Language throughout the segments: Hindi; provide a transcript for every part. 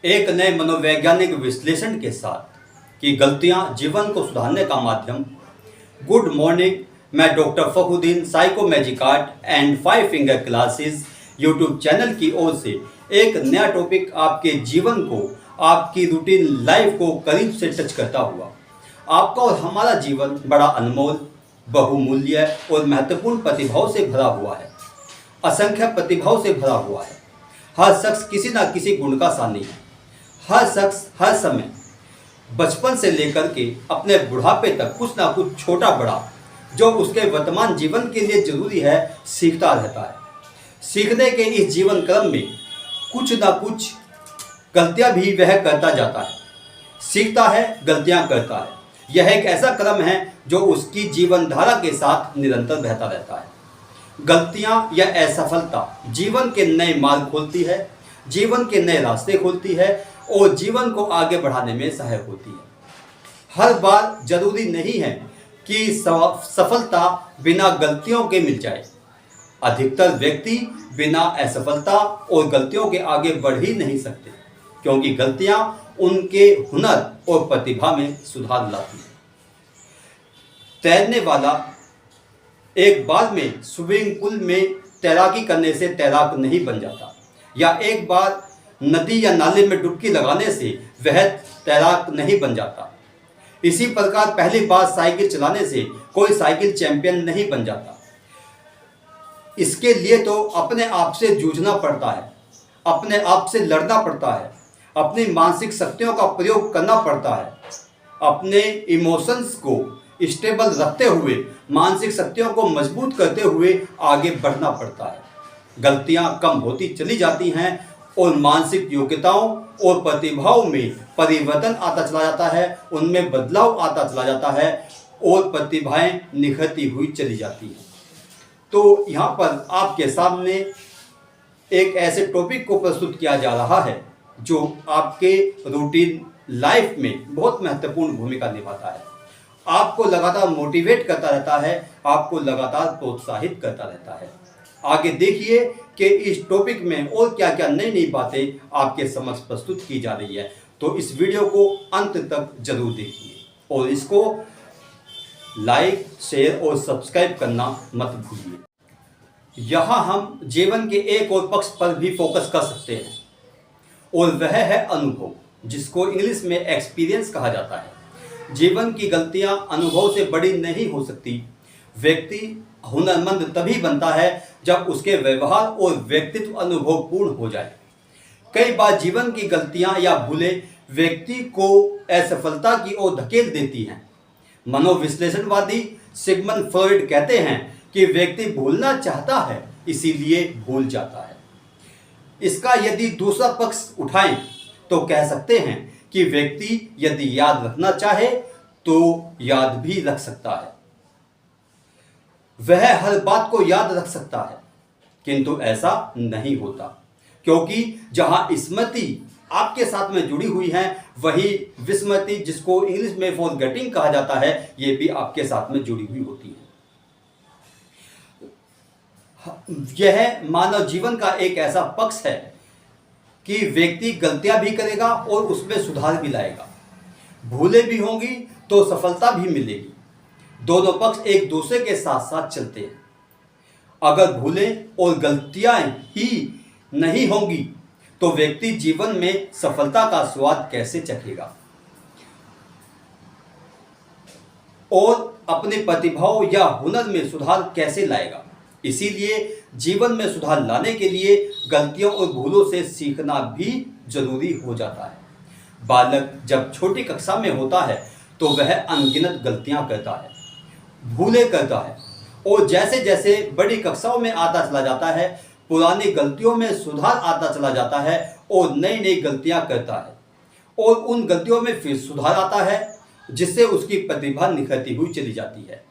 एक नए मनोवैज्ञानिक विश्लेषण के साथ कि गलतियां जीवन को सुधारने का माध्यम। गुड मॉर्निंग, मैं doctor Fakhruddin psycho magic art and five finger classes YouTube channel की ओर से एक नया टॉपिक आपके जीवन को, आपकी रूटीन लाइफ को करीब से टच करता हुआ। आपका और हमारा जीवन बड़ा अनमोल, बहुमूल्य और महत्वपूर्ण प्रतिभाओं से भरा हुआ है। असंख्य प्रतिभाओं से भरा हुआ है। हर शख्स किसी न किसी गुण का सानी है। हर शख्स हर समय बचपन से लेकर के अपने बुढ़ापे तक कुछ ना कुछ छोटा बड़ा जो उसके वर्तमान जीवन के लिए जरूरी है सीखता रहता है। सीखने के इस जीवन क्रम में कुछ ना कुछ गलतियां भी वह करता जाता है। सीखता है, गलतियां करता है। यह एक ऐसा क्रम है जो उसकी जीवन धारा के साथ निरंतर बहता रहता है। गलतियां या असफलता जीवन के नए मार्ग खोलती है, जीवन के नए रास्ते खोलती है और जीवन को आगे बढ़ाने में सहायक होती है। हर बार जरूरी नहीं है कि सफलता बिना गलतियों के मिल जाए। अधिकतर व्यक्ति बिना असफलता और गलतियों के आगे बढ़ ही नहीं सकते, क्योंकि गलतियां उनके हुनर और प्रतिभा में सुधार लाती है। तैरने वाला एक बार में स्विमिंग पूल में तैराकी करने से तैराक नहीं बन जाता, या एक बार नदी या नाले में डुबकी लगाने से वह तैराक नहीं बन जाता। इसी प्रकार पहली बार साइकिल चलाने से कोई साइकिल चैंपियन नहीं बन जाता। इसके लिए तो अपने आप से जूझना पड़ता है, अपने आप से लड़ना पड़ता है, अपनी मानसिक शक्तियों का प्रयोग करना पड़ता है, अपने इमोशंस को स्टेबल रखते हुए, मानसिक शक्तियों को मजबूत करते हुए आगे बढ़ना पड़ता है। गलतियां कम होती चली जाती हैं और मानसिक योग्यताओं और प्रतिभाओं में परिवर्तन आता चला जाता है, उनमें बदलाव आता चला जाता है और प्रतिभाएं निखरती हुई चली जाती हैं। तो यहाँ पर आपके सामने एक ऐसे टॉपिक को प्रस्तुत किया जा रहा है जो आपके रूटीन लाइफ में बहुत महत्वपूर्ण भूमिका निभाता है। आपको लगातार मोटिवेट करता रहता है, आपको लगातार प्रोत्साहित करता रहता है। आगे देखिए कि इस टॉपिक में और क्या क्या नई नई बातें आपके समक्ष प्रस्तुत की जा रही है। तो इस वीडियो को अंत तक जरूर देखिए और इसको लाइक, शेयर और सब्सक्राइब करना मत भूलिए। यहाँ हम जीवन के एक और पक्ष पर भी फोकस कर सकते हैं और वह है अनुभव, जिसको इंग्लिश में एक्सपीरियंस कहा जाता है। जीवन की गलतियां अनुभव से बड़ी नहीं हो सकती। व्यक्ति हुनरमंद तभी बनता है जब उसके व्यवहार और व्यक्तित्व अनुभवपूर्ण हो जाए। कई बार जीवन की गलतियां या भूलें व्यक्ति को असफलता की ओर धकेल देती हैं। मनोविश्लेषणवादी सिगमंड फ्रॉइड कहते हैं कि व्यक्ति भूलना चाहता है, इसीलिए भूल जाता है। इसका यदि दूसरा पक्ष उठाएं तो कह सकते हैं कि व्यक्ति यदि याद रखना चाहे तो याद भी रख सकता है। वह हर बात को याद रख सकता है, किंतु ऐसा नहीं होता, क्योंकि जहां स्मृति आपके साथ में जुड़ी हुई है, वही विस्मृति, जिसको इंग्लिश में फॉरगेटिंग कहा जाता है, ये भी आपके साथ में जुड़ी हुई होती है। यह मानव जीवन का एक ऐसा पक्ष है कि व्यक्ति गलतियां भी करेगा और उसमें सुधार भी लाएगा। भूलें भी होंगी तो सफलता भी मिलेगी। दोनों पक्ष एक दूसरे के साथ साथ चलते हैं। अगर भूलें और गलतियां ही नहीं होंगी तो व्यक्ति जीवन में सफलता का स्वाद कैसे चखेगा और अपनी प्रतिभाओं या हुनर में सुधार कैसे लाएगा। इसीलिए जीवन में सुधार लाने के लिए गलतियों और भूलों से सीखना भी जरूरी हो जाता है। बालक जब छोटी कक्षा में होता है तो वह अनगिनत गलतियां करता है, भूलें करता है, और जैसे जैसे बड़ी कक्षाओं में आता चला जाता है, पुरानी गलतियों में सुधार आता चला जाता है और नई नई गलतियां करता है और उन गलतियों में फिर सुधार आता है, जिससे उसकी प्रतिभा निखरती हुई चली जाती है।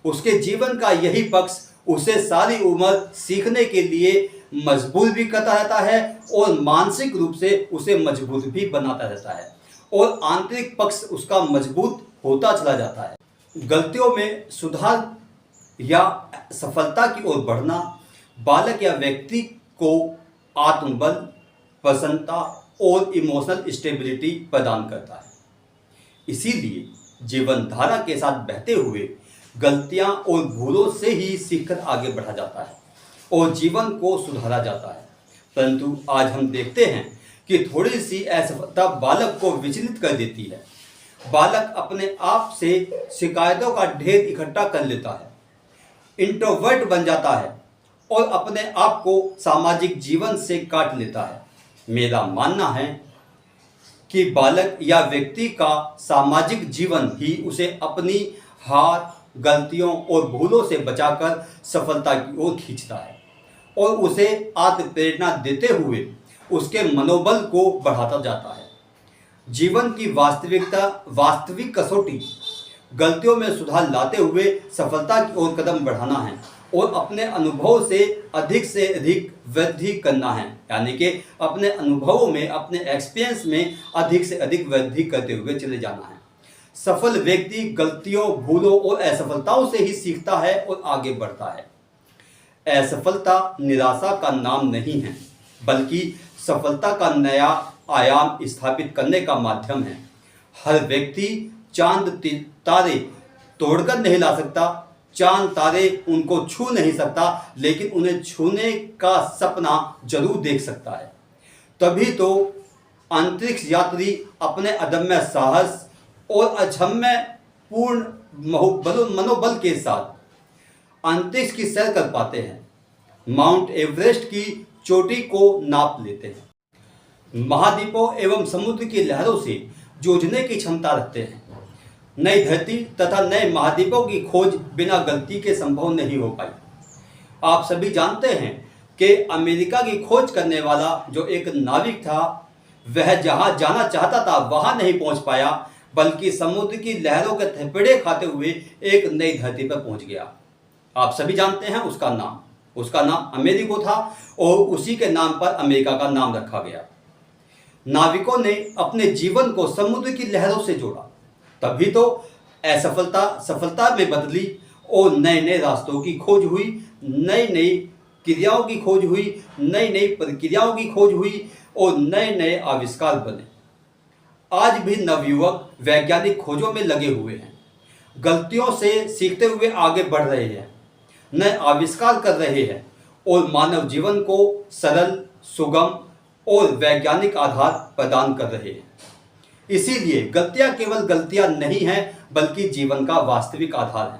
उसके जीवन का यही पक्ष उसे सारी उम्र सीखने के लिए मजबूर भी करता रहता है और मानसिक रूप से उसे मजबूत भी बनाता रहता है और आंतरिक पक्ष उसका मजबूत होता चला जाता है। गलतियों में सुधार या सफलता की ओर बढ़ना बालक या व्यक्ति को आत्मबल, प्रसन्नता और इमोशनल स्टेबिलिटी प्रदान करता है। इसीलिए जीवन धारा के साथ बहते हुए गलतियां और भूलों से ही सीखकर आगे बढ़ा जाता है और जीवन को सुधारा जाता है। परंतु आज हम देखते हैं कि थोड़ी सी असफलता बालक को विचलित कर देती है। बालक अपने आप से शिकायतों का ढेर इकट्ठा कर लेता है, इंट्रोवर्ट बन जाता है और अपने आप को सामाजिक जीवन से काट लेता है। मेरा मानना है कि बालक या व्यक्ति का सामाजिक जीवन ही उसे अपनी हार, गलतियों और भूलों से बचाकर सफलता की ओर खींचता है और उसे आत्म प्रेरणा देते हुए उसके मनोबल को बढ़ाता जाता है। जीवन की वास्तविक कसौटी गलतियों में सुधार लाते हुए सफलता की ओर कदम बढ़ाना है और अपने अनुभव से अधिक वृद्धि करना है, यानी कि अपने अनुभवों में, अपने एक्सपीरियंस में अधिक से अधिक वृद्धि करते हुए चले जाना है। सफल व्यक्ति गलतियों, भूलों और असफलताओं से ही सीखता है और आगे बढ़ता है। असफलता निराशा का नाम नहीं है, बल्कि सफलता का नया आयाम स्थापित करने का माध्यम है। हर व्यक्ति चांद तारे तोड़कर नहीं ला सकता, चांद तारे उनको छू नहीं सकता, लेकिन उन्हें छूने का सपना जरूर देख सकता है। तभी तो अंतरिक्ष यात्री अपने अदम्य साहस और अक्षम्य पूर्ण मनोबल के साथ अंतरिक्ष की सैर कर पाते हैं, माउंट एवरेस्ट की चोटी को नाप लेते हैं, महाद्वीपों एवं समुद्र की लहरों से जूझने की क्षमता रखते हैं। नई धरती तथा नए महाद्वीपों की खोज बिना गलती के संभव नहीं हो पाई। आप सभी जानते हैं कि अमेरिका की खोज करने वाला जो एक नाविक था, वह जहां जाना चाहता था वहां नहीं पहुंच पाया, बल्कि समुद्र की लहरों के थपेड़े खाते हुए एक नई धरती पर पहुंच गया। आप सभी जानते हैं उसका नाम अमेरिको था और उसी के नाम पर अमेरिका का नाम रखा गया। नाविकों ने अपने जीवन को समुद्र की लहरों से जोड़ा, तभी तो असफलता सफलता में बदली और नए नए रास्तों की खोज हुई, नई नई क्रियाओं की खोज हुई, नई नई प्रक्रियाओं की खोज हुई और नए नए आविष्कार बने। आज भी नवयुवक वैज्ञानिक खोजों में लगे हुए हैं, गलतियों से सीखते हुए आगे बढ़ रहे हैं, नए आविष्कार कर रहे हैं और मानव जीवन को सरल, सुगम और वैज्ञानिक आधार प्रदान कर रहे हैं। इसीलिए गलतियां केवल गलतियां नहीं हैं, बल्कि जीवन का वास्तविक आधार है,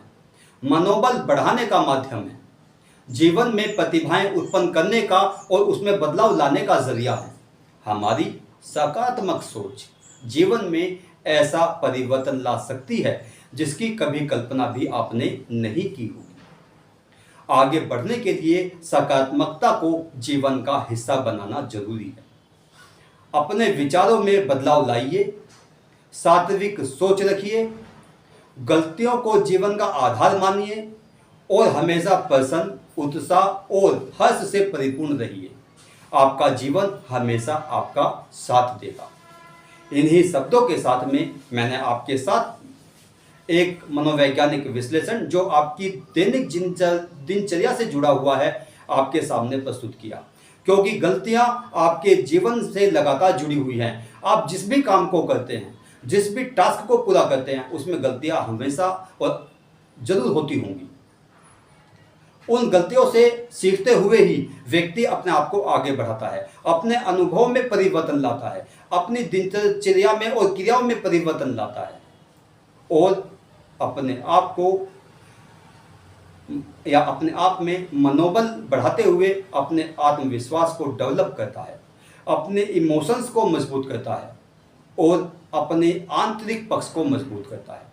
मनोबल बढ़ाने का माध्यम है, जीवन में प्रतिभाएं उत्पन्न करने का और उसमें बदलाव लाने का जरिया है। हमारी सकारात्मक सोच जीवन में ऐसा परिवर्तन ला सकती है जिसकी कभी कल्पना भी आपने नहीं की होगी। आगे बढ़ने के लिए सकारात्मकता को जीवन का हिस्सा बनाना जरूरी है। अपने विचारों में बदलाव लाइए, सात्विक सोच रखिए, गलतियों को जीवन का आधार मानिए और हमेशा प्रसन्न, उत्साह और हर्ष से परिपूर्ण रहिए। आपका जीवन हमेशा आपका साथ देगा। इन्हीं शब्दों के साथ में मैंने आपके साथ एक मनोवैज्ञानिक विश्लेषण जो आपकी दैनिक दिनचर्या से जुड़ा हुआ है आपके सामने प्रस्तुत किया, क्योंकि गलतियां आपके जीवन से लगातार जुड़ी हुई हैं। आप जिस भी काम को करते हैं, जिस भी टास्क को पूरा करते हैं, उसमें गलतियां हमेशा और जरूर होती होंगी। उन गलतियों से सीखते हुए ही व्यक्ति अपने आप को आगे बढ़ाता है, अपने अनुभव में परिवर्तन लाता है, अपनी दिनचर्या में और क्रियाओं में परिवर्तन लाता है और अपने आप को या अपने आप में मनोबल बढ़ाते हुए अपने आत्मविश्वास को डेवलप करता है, अपने इमोशंस को मजबूत करता है और अपने आंतरिक पक्ष को मजबूत करता है।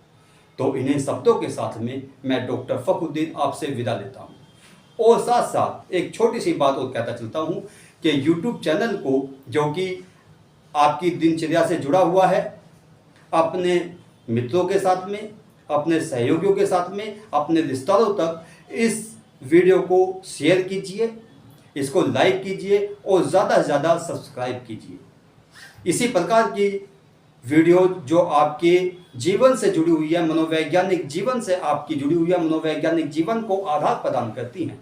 तो इन्हीं शब्दों के साथ में मैं डॉक्टर फखरुद्दीन आपसे विदा लेता हूँ और साथ साथ एक छोटी सी बात और कहता चलता हूँ कि यूट्यूब चैनल को, जो कि आपकी दिनचर्या से जुड़ा हुआ है, अपने मित्रों के साथ में, अपने सहयोगियों के साथ में, अपने रिश्तेदारों तक इस वीडियो को शेयर कीजिए, इसको लाइक कीजिए और ज़्यादा से ज़्यादा सब्सक्राइब कीजिए। इसी प्रकार की वीडियो जो आपके जीवन से जुड़ी हुई है, मनोवैज्ञानिक जीवन से आपकी जुड़ी हुई है, मनोवैज्ञानिक जीवन को आधार प्रदान करती हैं,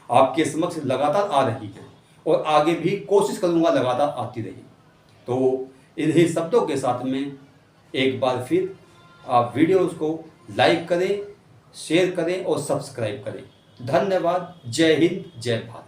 आपके समक्ष लगातार आ रही है और आगे भी कोशिश करूंगा लगातार आती रही। तो इन्हीं शब्दों के साथ में एक बार फिर आप वीडियोस को लाइक करें, शेयर करें और सब्सक्राइब करें। धन्यवाद। जय हिंद, जय भारत।